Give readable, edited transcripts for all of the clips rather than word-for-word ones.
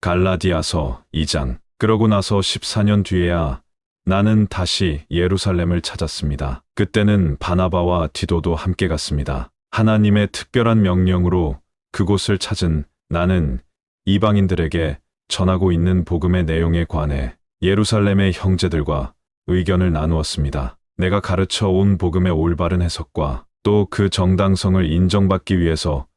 갈라디아서 2장. 그러고 나서 14년 뒤에야 나는 다시 예루살렘을 찾았습니다. 그때는 바나바와 디도도 함께 갔습니다. 하나님의 특별한 명령으로 그곳을 찾은 나는 이방인들에게 전하고 있는 복음의 내용에 관해 예루살렘의 형제들과 의견을 나누었습니다. 내가 가르쳐 온 복음의 올바른 해석과 또 그 정당성을 인정받기 위해서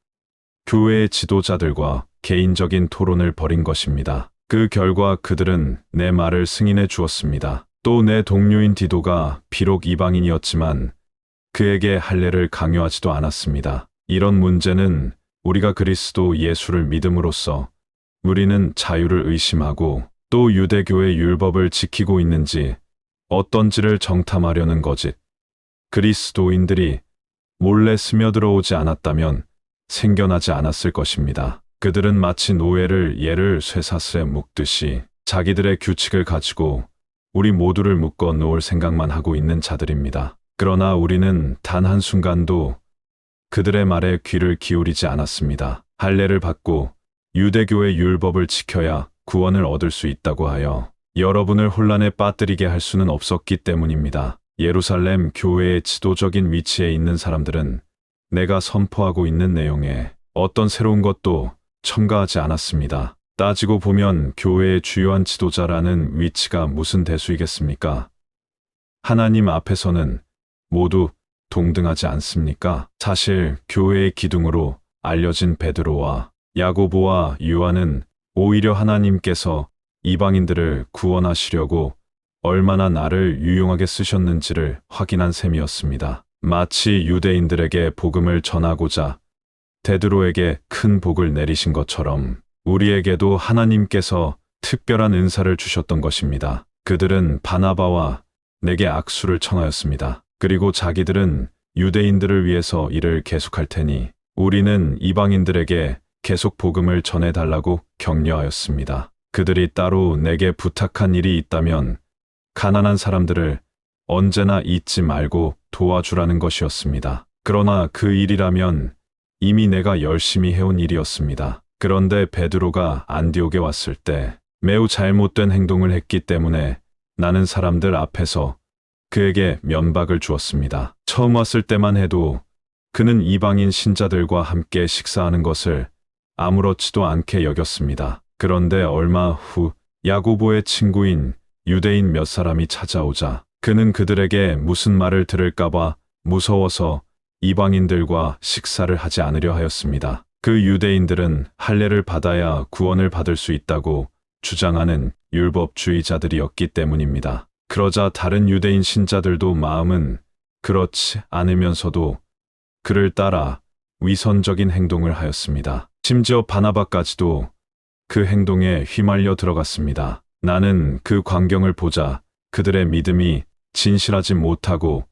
교회의 지도자들과 개인적인 토론을 벌인 것입니다. 그 결과 그들은 내 말을 승인해 주었습니다. 또 내 동료인 디도가 비록 이방인이었지만 그에게 할례를 강요하지도 않았습니다. 이런 문제는 우리가 그리스도 예수를 믿음으로써 우리는 자유를 의심하고 또 유대교의 율법을 지키고 있는지 어떤지를 정탐하려는 거짓. 그리스도인들이 몰래 스며들어오지 않았다면 생겨나지 않았을 것입니다. 그들은 마치 노예를 얘를 쇠사슬에 묶듯이 자기들의 규칙을 가지고 우리 모두를 묶어 놓을 생각만 하고 있는 자들입니다. 그러나 우리는 단 한순간도 그들의 말에 귀를 기울이지 않았습니다. 할례를 받고 유대교의 율법을 지켜야 구원을 얻을 수 있다고 하여 여러분을 혼란에 빠뜨리게 할 수는 없었기 때문입니다. 예루살렘 교회의 지도적인 위치에 있는 사람들은 내가 선포하고 있는 내용에 어떤 새로운 것도 첨가하지 않았습니다. 따지고 보면 교회의 주요한 지도자라는 위치가 무슨 대수이겠습니까? 하나님 앞에서는 모두 동등하지 않습니까? 사실 교회의 기둥으로 알려진 베드로와 야고보와 요한은 오히려 하나님께서 이방인들을 구원하시려고 얼마나 나를 유용하게 쓰셨는지를 확인한 셈이었습니다. 마치 유대인들에게 복음을 전하고자 베드로에게 큰 복을 내리신 것처럼 우리에게도 하나님께서 특별한 은사를 주셨던 것입니다. 그들은 바나바와 내게 악수를 청하였습니다. 그리고 자기들은 유대인들을 위해서 일을 계속할 테니 우리는 이방인들에게 계속 복음을 전해달라고 격려하였습니다. 그들이 따로 내게 부탁한 일이 있다면 가난한 사람들을 언제나 잊지 말고 도와주라는 것이었습니다. 그러나 그 일이라면 이미 내가 열심히 해온 일이었습니다. 그런데 베드로가 안디옥에 왔을 때 매우 잘못된 행동을 했기 때문에 나는 사람들 앞에서 그에게 면박을 주었습니다. 처음 왔을 때만 해도 그는 이방인 신자들과 함께 식사하는 것을 아무렇지도 않게 여겼습니다. 그런데 얼마 후 야고보의 친구인 유대인 몇 사람이 찾아오자 그는 그들에게 무슨 말을 들을까봐 무서워서 이방인들과 식사를 하지 않으려 하였습니다. 그 유대인들은 할례를 받아야 구원을 받을 수 있다고 주장하는 율법주의자들이었기 때문입니다. 그러자 다른 유대인 신자들도 마음은 그렇지 않으면서도 그를 따라 위선적인 행동을 하였습니다. 심지어 바나바까지도 그 행동에 휘말려 들어갔습니다. 나는 그 광경을 보자 그들의 믿음이 진실하지 못하고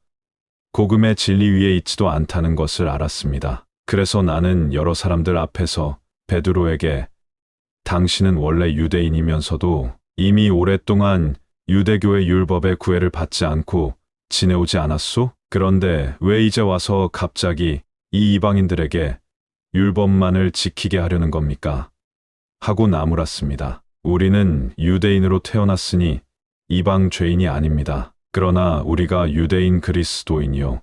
복음의 진리 위에 있지도 않다는 것을 알았습니다. 그래서 나는 여러 사람들 앞에서 베드로에게 당신은 원래 유대인이면서도 이미 오랫동안 유대교의 율법의 구애를 받지 않고 지내오지 않았소? 그런데 왜 이제 와서 갑자기 이 이방인들에게 율법만을 지키게 하려는 겁니까? 하고 나무랐습니다. 우리는 유대인으로 태어났으니 이방 죄인이 아닙니다. 그러나 우리가 유대인 그리스도인이요.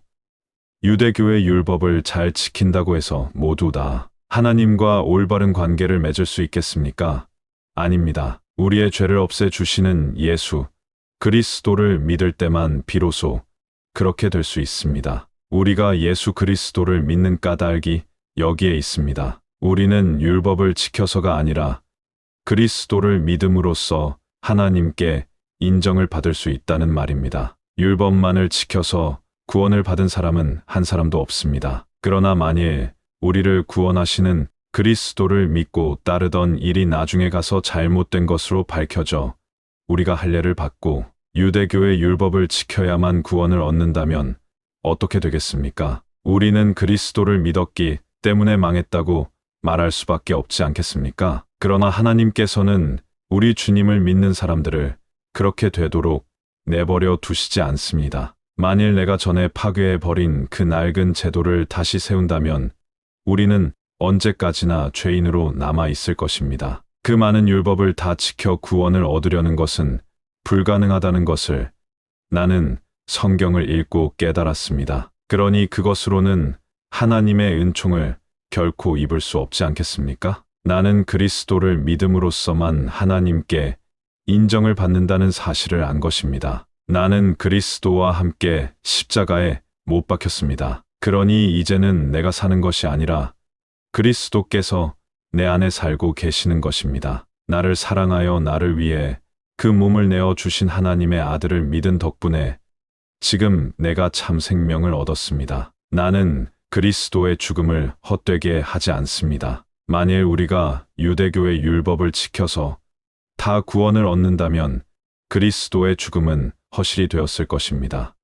유대교의 율법을 잘 지킨다고 해서 모두 다 하나님과 올바른 관계를 맺을 수 있겠습니까? 아닙니다. 우리의 죄를 없애주시는 예수, 그리스도를 믿을 때만 비로소 그렇게 될 수 있습니다. 우리가 예수 그리스도를 믿는 까닭이 여기에 있습니다. 우리는 율법을 지켜서가 아니라 그리스도를 믿음으로써 하나님께 인정을 받을 수 있다는 말입니다. 율법만을 지켜서 구원을 받은 사람은 한 사람도 없습니다. 그러나 만일 우리를 구원하시는 그리스도를 믿고 따르던 일이 나중에 가서 잘못된 것으로 밝혀져 우리가 할례를 받고 유대교의 율법을 지켜야만 구원을 얻는다면 어떻게 되겠습니까? 우리는 그리스도를 믿었기 때문에 망했다고 말할 수밖에 없지 않겠습니까? 그러나 하나님께서는 우리 주님을 믿는 사람들을 그렇게 되도록 내버려 두시지 않습니다. 만일 내가 전에 파괴해버린 그 낡은 제도를 다시 세운다면 우리는 언제까지나 죄인으로 남아 있을 것입니다. 그 많은 율법을 다 지켜 구원을 얻으려는 것은 불가능하다는 것을 나는 성경을 읽고 깨달았습니다. 그러니 그것으로는 하나님의 은총을 결코 입을 수 없지 않겠습니까? 나는 그리스도를 믿음으로써만 하나님께 인정을 받는다는 사실을 안 것입니다. 나는 그리스도와 함께 십자가에 못 박혔습니다. 그러니 이제는 내가 사는 것이 아니라 그리스도께서 내 안에 살고 계시는 것입니다. 나를 사랑하여 나를 위해 그 몸을 내어 주신 하나님의 아들을 믿은 덕분에 지금 내가 참 생명을 얻었습니다. 나는 그리스도의 죽음을 헛되게 하지 않습니다. 만일 우리가 유대교의 율법을 지켜서 다 구원을 얻는다면 그리스도의 죽음은 허실이 되었을 것입니다.